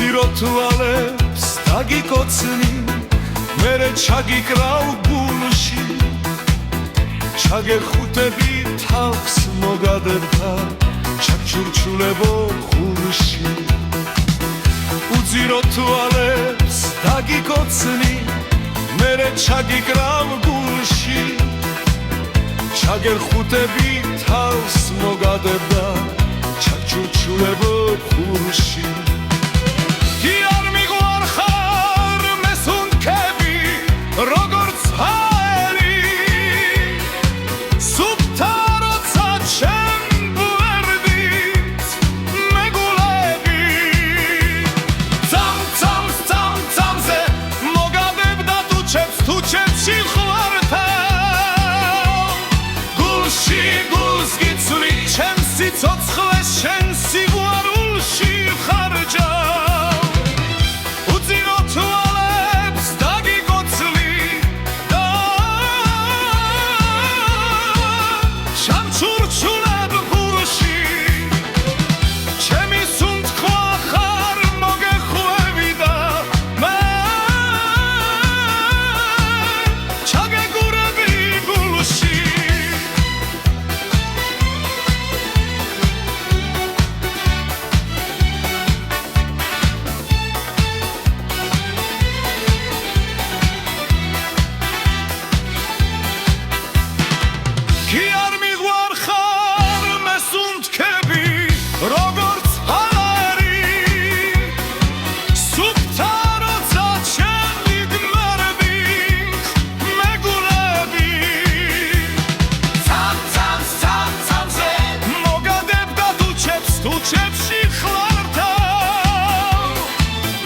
უძირო თვალებს დაგიკოცნი მერე ჩაგიკრავ გულში ჩაგეხუტები თავს მოგადებდა ჩაჩურჩულებო ხურში უძირო თვალებს დაგიკოცნი მერე ჩაგიკრავ გულში ჩაგეხუტები თავს მოგადებდა ჩაჩურჩულებო ხურში კი არ მიგვარხარ მესუნთქები როგორც ჰაერი სუფთა როცა ჩემ გვერდით მეგულები წამზე მოგადებდა თუჩებში ხვართავ გულში გულს გიცვლი ჩემ სიცოცხლეს შენ სიყვარულში ხარჯავ უძირო თვალებს დაგიკოცლი და ჩამჩურჩულებ გულში ჩემი სუნთქვა ხარ მოგეხვევი და მე ჩაგეგურები გულში კი არ მიგვარხარ მესუნთქები როგორც ჰაერი სუფთა როცა ჩემი გმერდით მეგულები წამზე მოგადებდა თუჩებში ხვართავ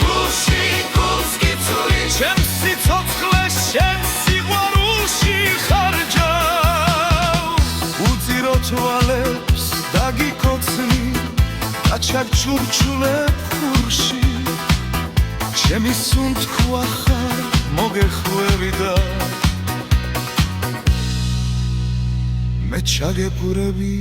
გულში გულს გიცვლი ჩემ სიცოცხლეს შენ სიყვარულში ხარჯავ უძირო თვალებს დაგიკოცნი და ჩაგჩურჩულებ ხურში ჩემი სუნთქვა ხარ მოგეხვევი და მე ჩაგებურები